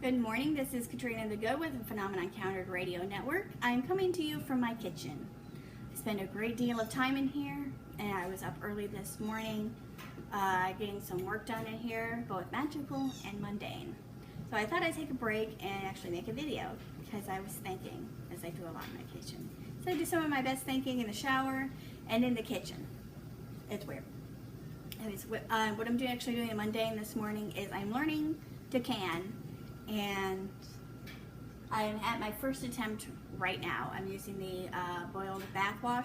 Good morning, this is Katrina the Good with the Phenomenon Encountered Radio Network. I'm coming to you from my kitchen. I spend a great deal of time in here, and I was up early this morning getting some work done in here, both magical and mundane. So I thought I'd take a break and actually make a video because I was thinking, as I do a lot in my kitchen. So I do some of my best thinking in the shower and in the kitchen. It's weird. Anyways, what I'm actually doing in mundane this morning is I'm learning to can. And I'm at my first attempt right now. I'm using the boiled bathwater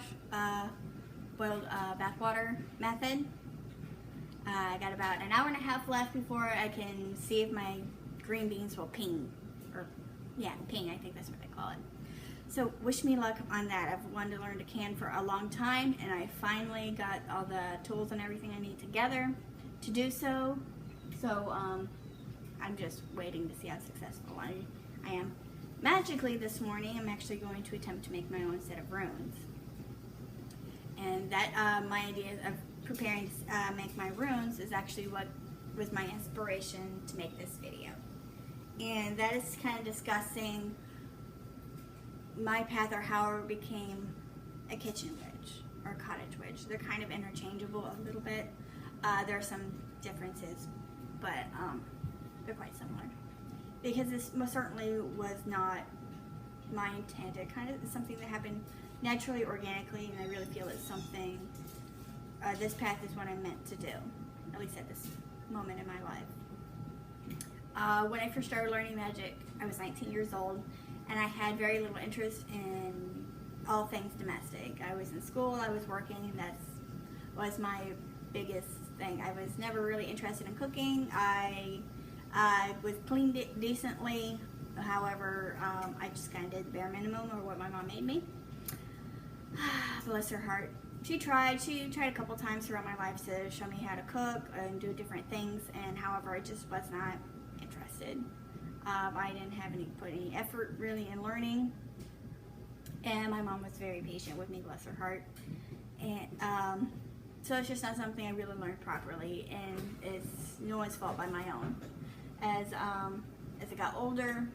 method. I got about an hour and a half left before I can see if my green beans will ping. Ping, I think that's what they call it. So wish me luck on that. I've wanted to learn to can for a long time, and I finally got all the tools and everything I need together to do so. So I'm just waiting to see how successful I am. Magically this morning, I'm actually going to attempt to make my own set of runes. And that my idea of preparing to make my runes is actually what was my inspiration to make this video. And that is kind of discussing my path or how I became a kitchen witch or a cottage witch. They're kind of interchangeable a little bit. There are some differences, but they're quite similar. Because this most certainly was not my intent. It kind of is something that happened naturally, organically, and I really feel it's something, this path is what I'm meant to do, at least at this moment in my life. When I first started learning magic, I was 19 years old, and I had very little interest in all things domestic. I was in school, I was working, and that was my biggest thing. I was never really interested in cooking. I was cleaned decently, however, I just kind of did the bare minimum or what my mom made me. Bless her heart. She tried a couple times throughout my life to show me how to cook and do different things, and however, I just was not interested. I didn't put any effort really in learning, and my mom was very patient with me, bless her heart. And so it's just not something I really learned properly, and it's no one's fault but my own. As I got older,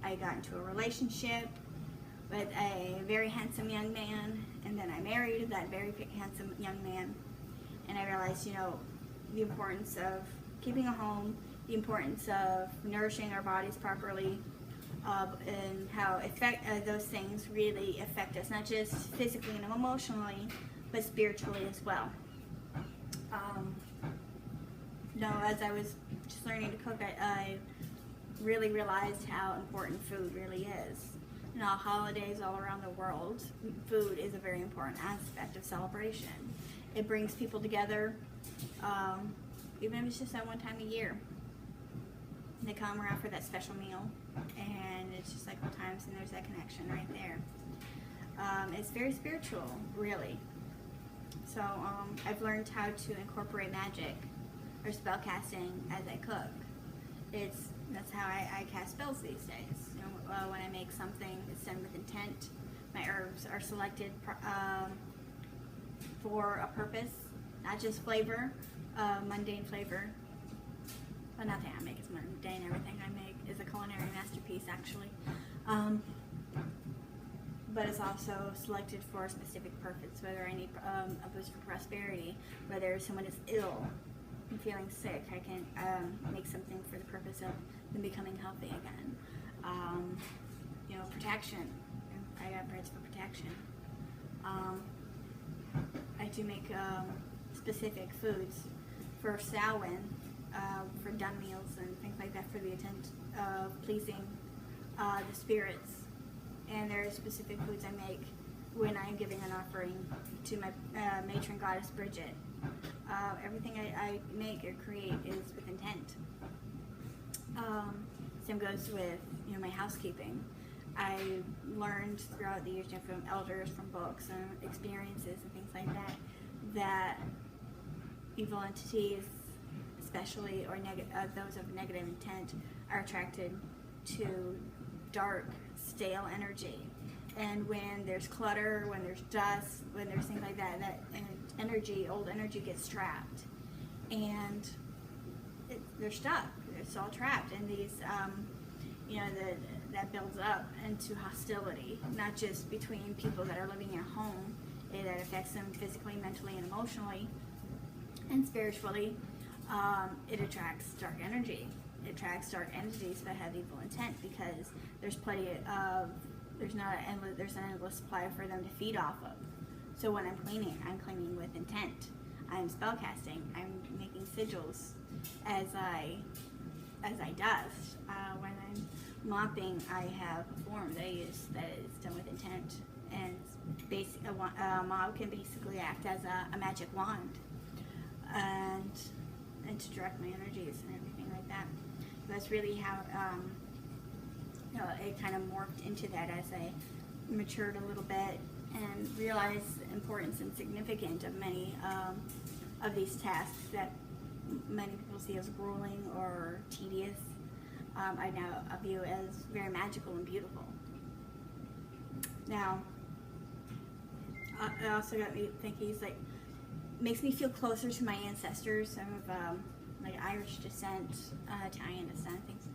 I got into a relationship with a very handsome young man, and then I married that very handsome young man, and I realized, the importance of keeping a home, the importance of nourishing our bodies properly, and how those things really affect us, not just physically and emotionally, but spiritually as well. As I was just learning to cook, I really realized how important food really is. Holidays all around the world, food is a very important aspect of celebration. It brings people together, even if it's just that one time a year. They come around for that special meal, and it's just like old times, and there's that connection right there. It's very spiritual, really. So I've learned how to incorporate magic or spell casting as I cook. That's how I cast spells these days. When I make something, it's done with intent. My herbs are selected for a purpose, not just flavor, mundane flavor. Well, nothing I make is mundane. Everything I make is a culinary masterpiece, actually. But it's also selected for a specific purpose, whether I need a boost for prosperity, whether someone is ill and feeling sick, I can make something for the purpose of them becoming healthy again. Protection. I got breads for protection. I do make specific foods for Samhain, for done meals and things like that, for the intent of pleasing the spirits. And there are specific foods I make when I'm giving an offering to my matron goddess Bridget. Everything I make or create is with intent. Same goes with my housekeeping. I learned throughout the years from elders, from books and experiences and things like that evil entities, especially or those of negative intent, are attracted to dark, stale energy. And when there's clutter, when there's dust, when there's things like that, old energy gets trapped, and they're stuck. It's all trapped in these, that builds up into hostility, not just between people that are living in a home. That affects them physically, mentally, and emotionally, and spiritually. It attracts dark energy. It attracts dark entities that have evil intent, because there's an endless supply for them to feed off of. So when I'm cleaning with intent. I'm spellcasting. I'm making sigils as I dust. When I'm mopping, I have a form that I use that is done with intent, and a mop can basically act as a magic wand, and to direct my energies and everything like that. That's really how it kind of morphed into that as I matured a little bit and realized the importance and significance of many of these tasks that many people see as grueling or tedious. I now view as very magical and beautiful. Now, it also got me thinking, it's like, makes me feel closer to my ancestors. I'm of Irish descent, Italian descent, things.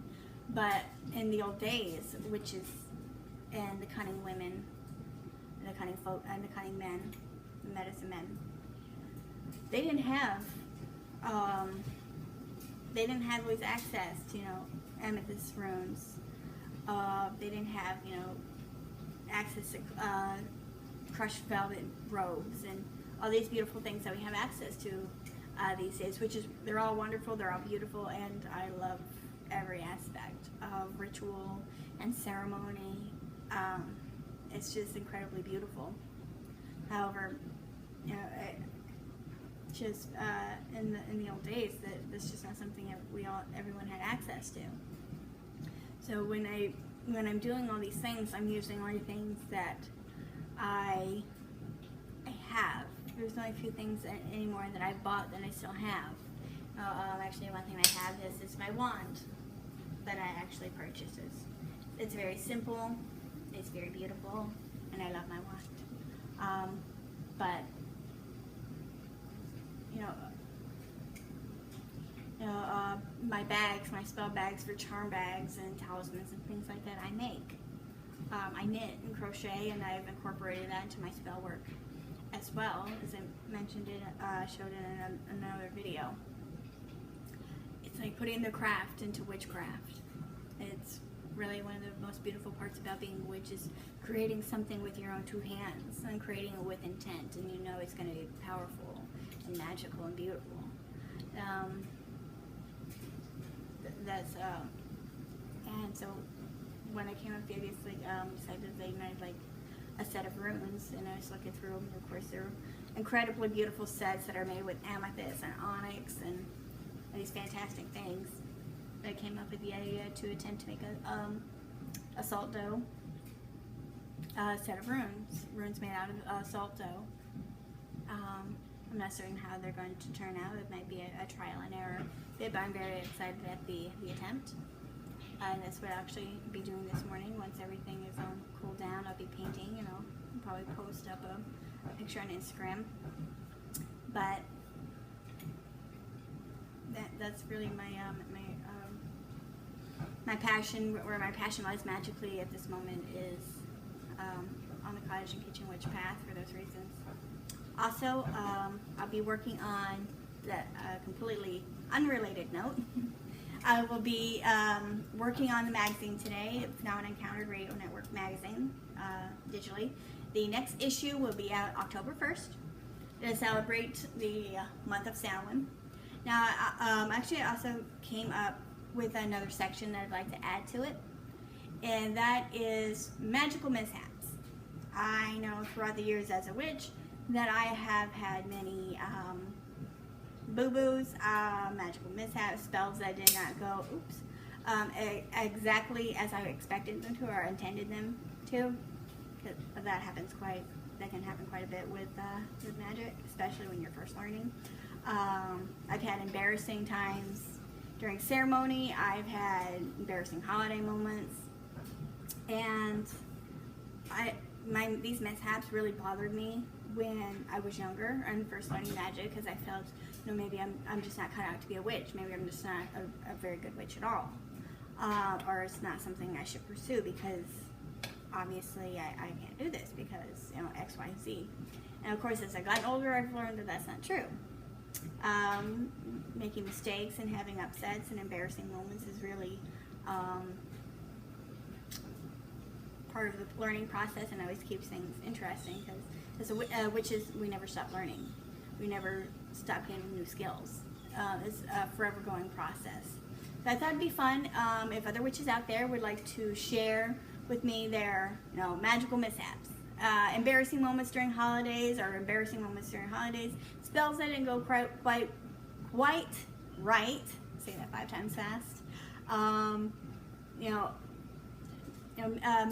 But in the old days, witches and the cunning women, and the cunning folk, and the cunning men, the medicine men, they didn't have always access to amethyst runes. They didn't have access to crushed velvet robes and all these beautiful things that we have access to these days, they're all wonderful, they're all beautiful, and I love every aspect of ritual and ceremony. It's just incredibly beautiful. However, in the old days, that's just not something that everyone had access to. So when I'm doing all these things, I'm using only things that I have. There's only a few things anymore that I've bought that I still have. Actually, one thing I have is my wand that I actually purchased. It's very simple, it's very beautiful, and I love my wand. But my bags, my spell bags for charm bags and talismans and things like that, I make. I knit and crochet, and I've incorporated that into my spell work as well, as I mentioned showed in another video. It's like putting the craft into witchcraft. It's really one of the most beautiful parts about being a witch, is creating something with your own two hands and creating it with intent, and it's going to be powerful and magical and beautiful. And so when I came up with the idea, decided to ignite a set of runes, and I was looking through them. Of course, they're incredibly beautiful sets that are made with amethyst and onyx and these fantastic things. I came up with the idea to attempt to make a salt dough set of runes made out of salt dough. I'm not certain how they're going to turn out. It might be a trial and error bit, but I'm very excited at the attempt. And that's what I'll actually be doing this morning. Once everything is cooled down, I'll be painting, and I'll probably post up a picture on Instagram. But that's really my passion. Where my passion lies magically at this moment is on the Cottage and Kitchen Witch path for those reasons. Also, I'll be working on that completely unrelated note. I will be working on the magazine today. It's now an Encountered Radio Network magazine, digitally. The next issue will be out October 1st to celebrate the month of Samhain. Now, actually, I also came up with another section that I'd like to add to it, and that is magical mishaps. I know throughout the years as a witch that I have had many boo-boos, magical mishaps, spells that did not go, exactly as I expected them to or intended them to. That can happen quite a bit with magic, especially when you're first learning. I've had embarrassing times during ceremony. I've had embarrassing holiday moments, and these mishaps really bothered me when I was younger and first learning magic, because I felt you know, maybe I'm just not cut out to be a witch. Maybe I'm just not a very good witch at all. Or it's not something I should pursue because obviously I can't do this because, you know, X, Y, Z. And of course, as I got older, I've learned that that's not true. Making mistakes and having upsets and embarrassing moments is really part of the learning process, and always keeps things interesting because as witches, we never stop learning. We never stop gaining new skills. It's a forever going process. So I thought it'd be fun if other witches out there would like to share with me their, you know, magical mishaps, embarrassing moments during holidays, or embarrassing moments during holidays, spells that didn't go quite right. Say that 5 times fast. You know,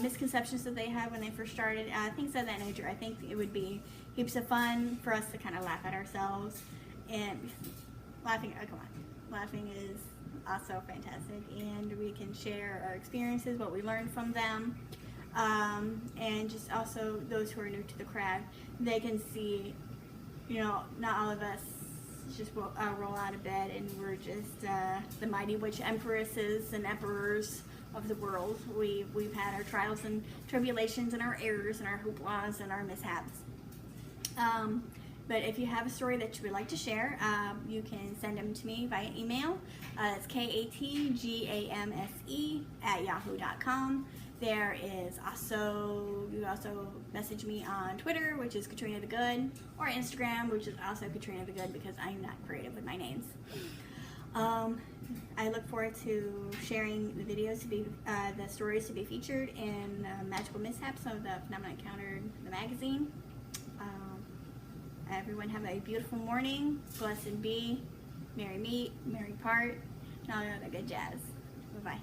misconceptions that they had when they first started, things of that nature. I think it would be heaps of fun for us to kind of laugh at ourselves, and laughing is also fantastic, and we can share our experiences, what we learned from them, and just also those who are new to the craft, they can see, you know, not all of us just roll out of bed and we're just the mighty witch empresses and emperors of the world. We've had our trials and tribulations and our errors and our hooplas and our mishaps. But if you have a story that you would like to share, you can send them to me via email. It's katgamse@yahoo.com. There is also, you can also message me on Twitter, which is Katrina the Good, or Instagram, which is also Katrina the Good, because I'm not creative with my names. I look forward to sharing the videos to be, the stories to be featured in Magical Mishaps of the Phenomena Encountered, the magazine. Everyone have a beautiful morning. Blessed be. Merry meet, merry part, and all the other good jazz. Bye-bye.